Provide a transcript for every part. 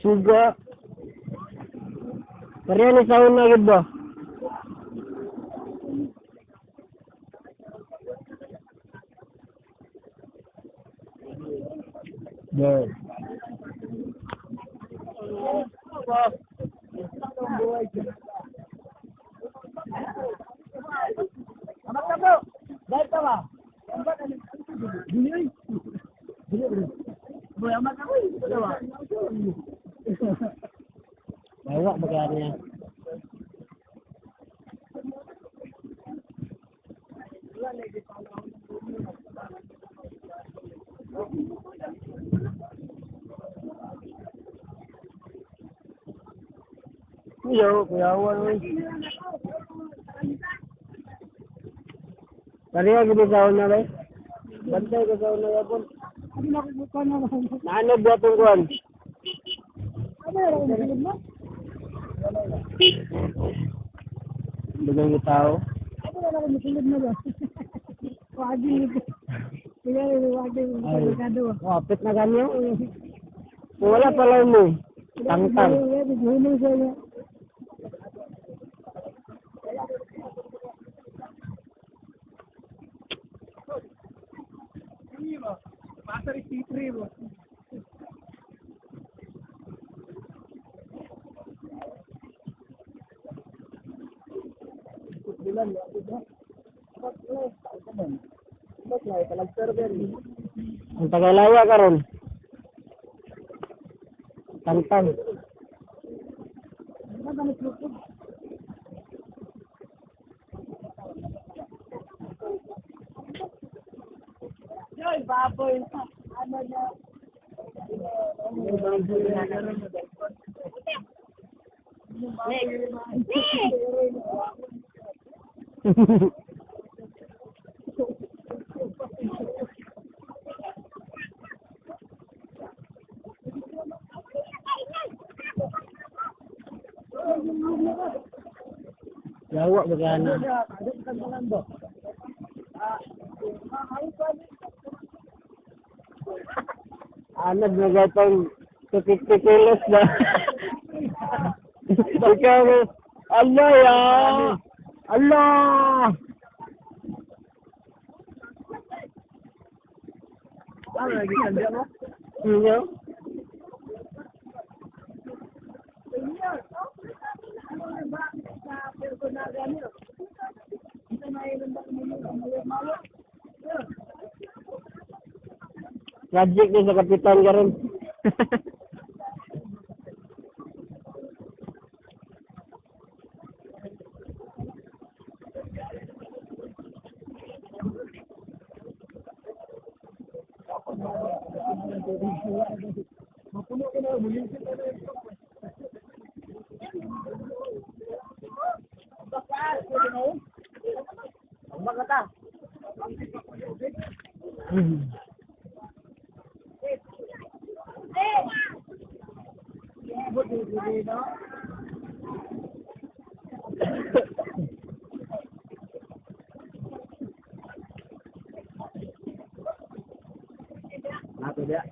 Suga. Pareha ni saon na gid ba? Yeah. Bawa bagiannya. Iya, kuyawan oi. Tadi lagi di sauna na deh. Bantay ke sauna ya pun. Ano buat tungguan? Dengan kita tahu. Wapit na ganyo. Wala pala mo. Tangtang. Ang Tagalaya karon. Tangtang. Yoy, baboy. Ano na? Lawak bagaimana? Anak na gatong 50 kilos na. Ikaw, Allah ya! Allah! Ano lagi kandya mo? Iya. Tragic din sa kapitan ka rin. Apa dia?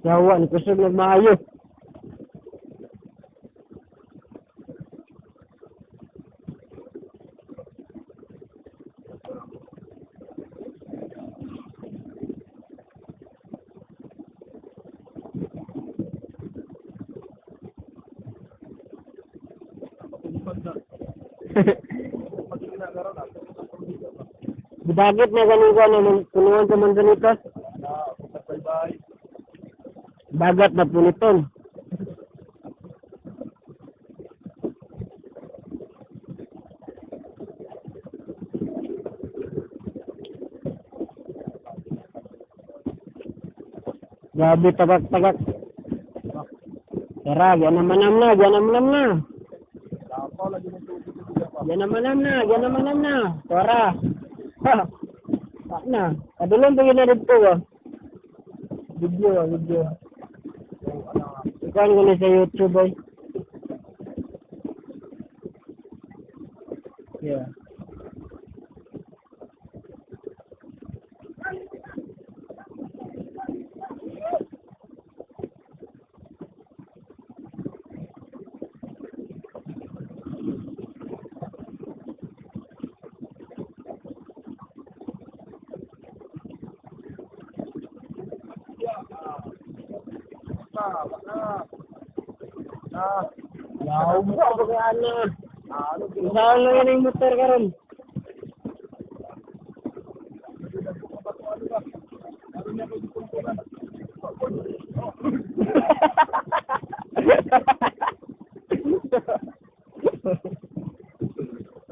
Yawan, kusog ng maayo. Budagit na ganun ko, tulungan sa Manzanitas. Dagat na puliton. Grabe tagak-tagak. Tara, ganamanam na. Ganamanam na. Tara. Ha. Tak na. Kadulong pa yun na dito ba? Video. Ikaw ko na sa YouTube ay. Yeah. Yaw mo ako kaya na. Saan lang yan yung motor karon?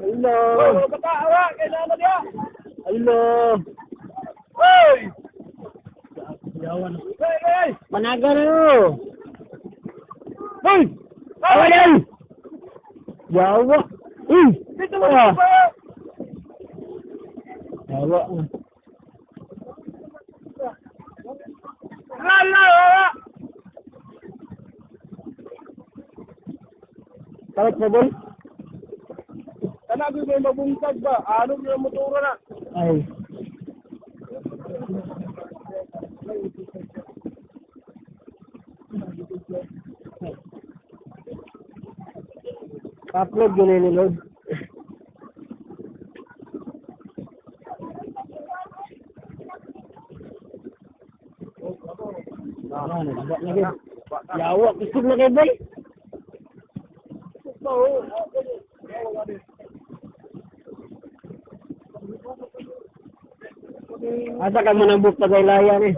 Hello. Batawa, kailangan niya. Hello. Hey! Yawan. Hey! Managa na no. Hey! Ayan! Yawa! Dito mo ba? Yawa nga. Yawa! Kalat mo ba? Kanabi may mabungkag ba? Ano yung motora na? Ay. Upload yun ni Lord. Yawa, kusog na kayo ba? Asa ka manabuk pa kay layan eh.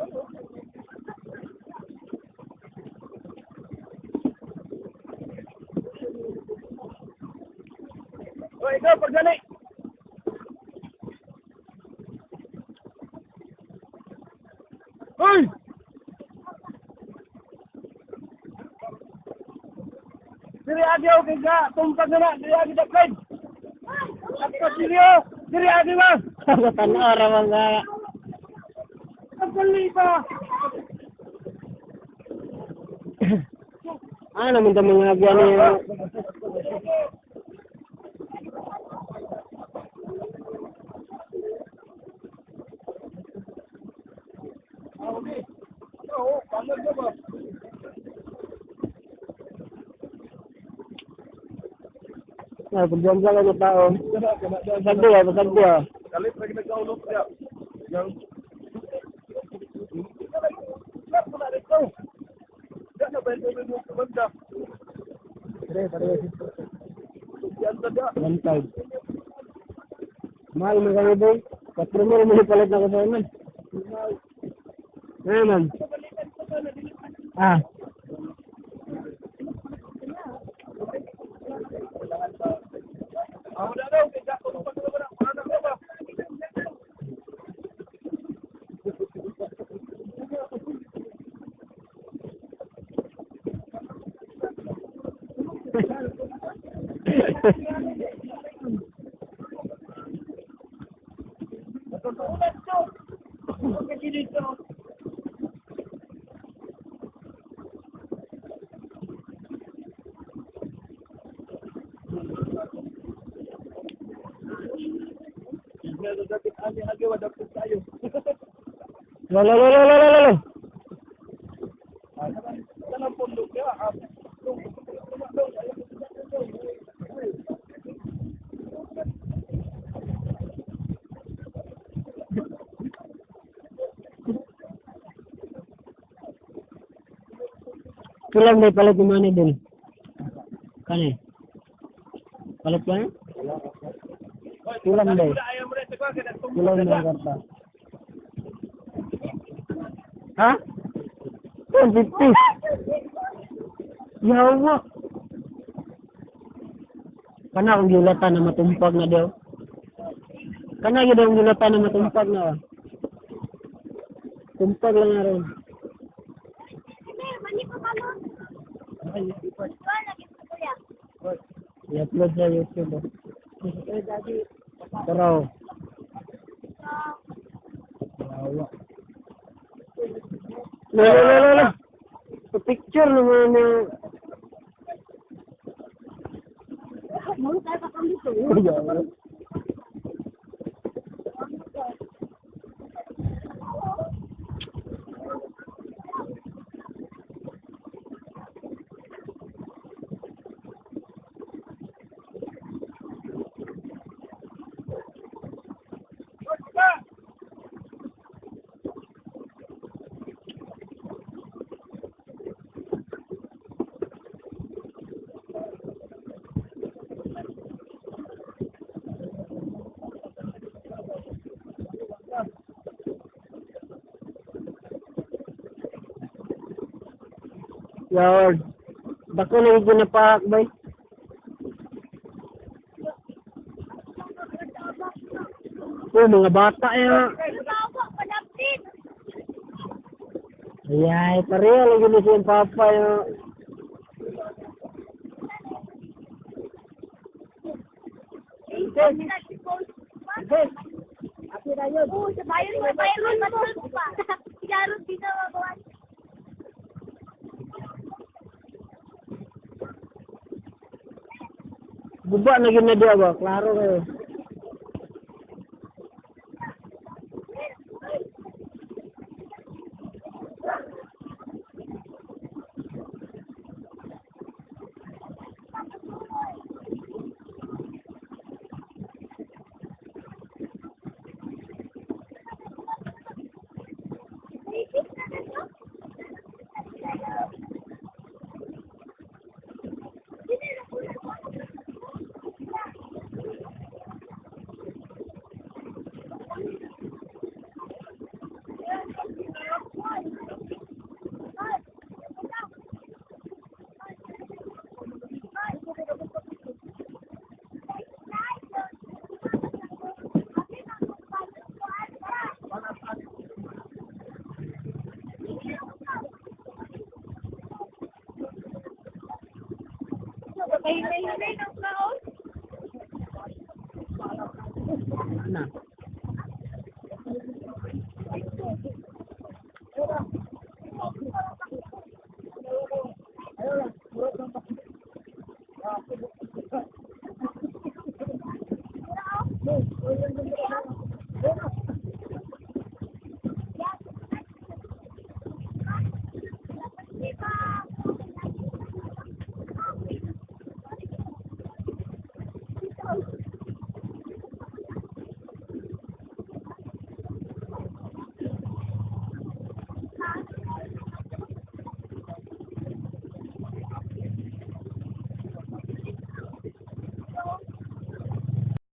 Oy, ikaw, pagdali! Hoy! Diri agyaw kay ka, tumpag na na, diri agyaw dakay! Ako diri agyaw ba? Tanaw raman nga. Pagdali pa! Naman ito mga agyan niya. Pagdiyan-diyan lang yung tao. Pasagdi ah. Kalit lagi nagkaulog siya. Yang... One side. Mahal mo kami boy. Katro mo rin palit na kasama man. Man. Lolo. Tulang may palit di mana din. Kani. Palit ba? Tulang deh. Tulang deh kata. Ha? 150. Yawa. Kana akong gulatan na matumpag na daw. Kana gyud ang gulatan na matumpag na. Tumpag lang na rin. Ay, i-upload sa YouTube. Pero, yawa. Lala. Sa picture naman na. Yawa. Yard. Bako na yung ginapak, bay. Oh, mga bata ya. Ayay, pareho lagi na siya yung papa ya. Guba na gina dia ba? Klaro kayo. Na.